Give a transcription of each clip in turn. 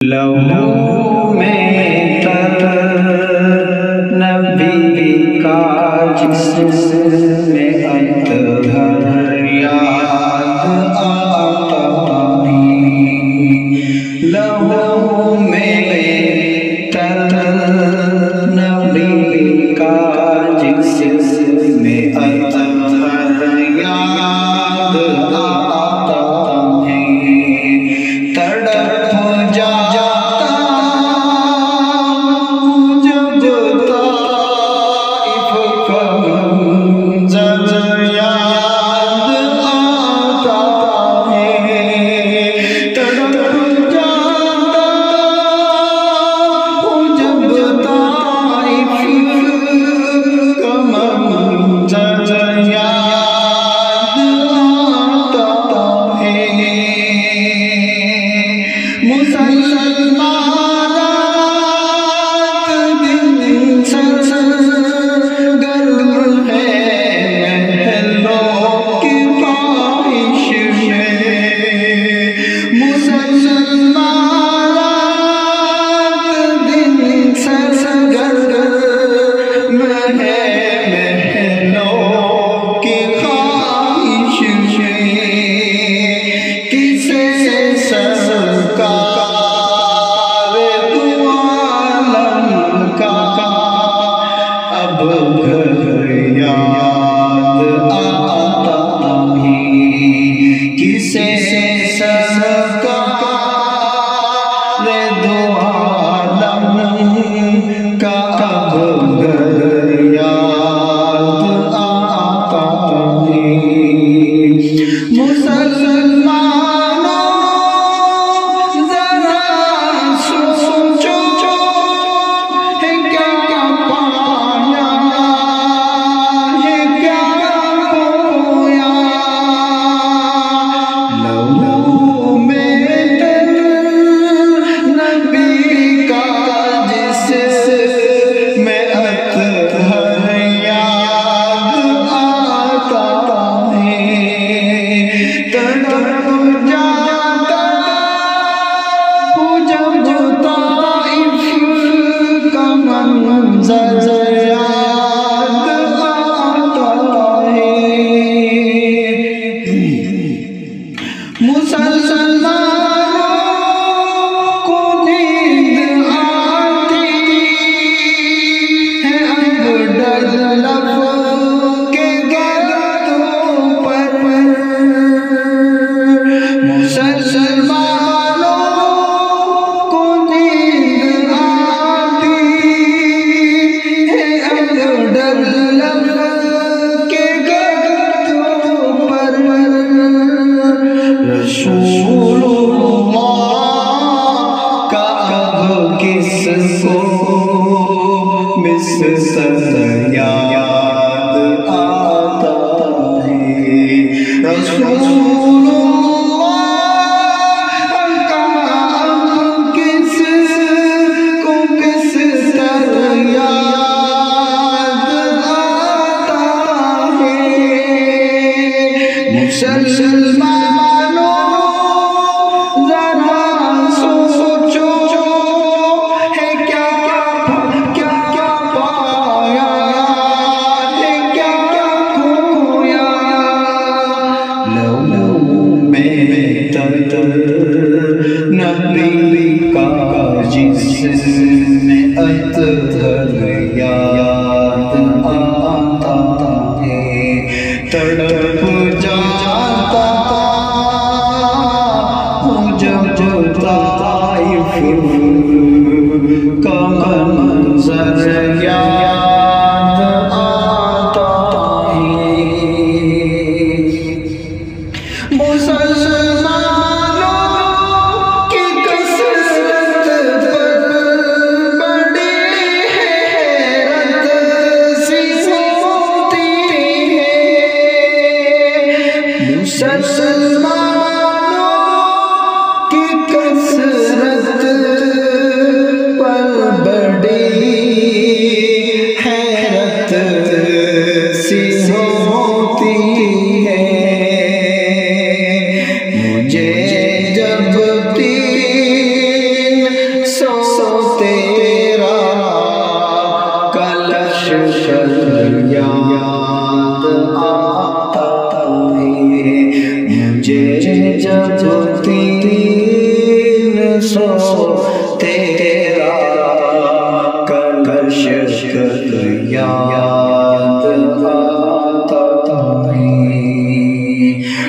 لہو میں تر نبی کا جسم میں اطہر یاد آتا ہے۔ لہو میں تر نبی کا جسم میں اطہر یاد آتا ہے۔ تڑپ جاتا جب طائف کا منظر یاد آتا ہے۔ تڑپ جاتا جب طائف کا منظر یاد آتا ہے۔ مسلمانات دن سرگرم ہے محلوں کی خواہش میں۔ مسلمانات دن سرگرم ہے محلوں کی خواہش میں۔ کسے سرکار اب گھر یاد آتا ہے۔ کسے سرکار دو عالم کا اب گھر یاد آتا ہے۔ مسلمانوں ذرا سوچو ہے کیا پایا ہے کیا کھویا۔ لہو میں تر نبی کا جسم میں اطہر یاد آتا ہے۔ تڑپ جاتا جب طائف کا منظر یاد آتا ہے۔ مسلمانوں کو نیند آتی ہے اب ڈر لب کے گردوں پر۔ مسلمانوں کو نیند آتی ہے اب ڈر لب کے گردوں پر۔ رسول اللہ کا اب کس کو مصر یاد آتا ہے۔ رسول اللہ کا اب کس کو مصر یاد آتا ہے۔ مسلمانوں ذرا سوچو ہے کیا پایا ہے کیا کھویا۔ لہو میں تر نبی کا جسم میں اطہر یاد آتا ہے۔ تڑپ جاتا جب طائف کا منظر یاد آتا ہے۔ مسلمانوں کی کثرت پر بڑی حیرت سو تیرا کلش یاد آتا ہے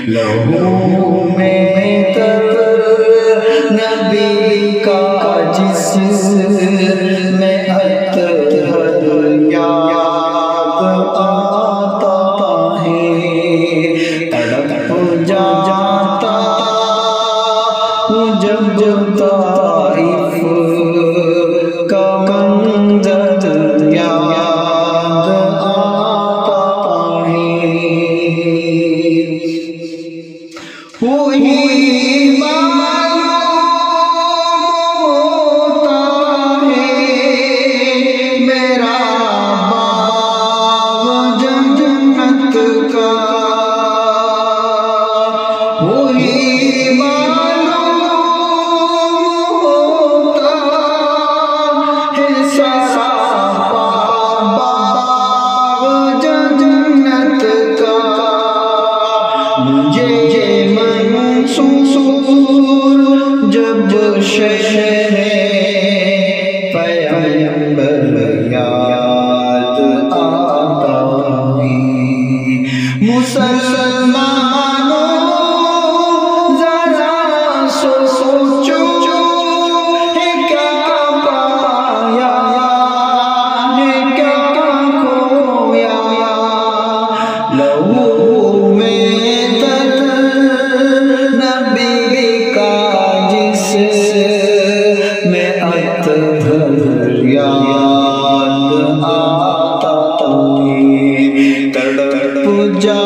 لہو میں تر نبی کا جسم میں اطہر یاد آتا ہے تڑپ جاتا ہوں جب طائف کا منظر یاد آتا ہے وہی معلوم ہوتا ہے میرا باغ جنت کا وہی معلوم ہوتا ہے سارا باغ جنت کا مجھے جب شہر پیغمبر یاد آتا ہے مسلمانوں ذرا سوچو ہے کیا پایا ہے کیا کھویا لہو میں نبی کا میں اطہر یاد آتا ہے تڑپ جا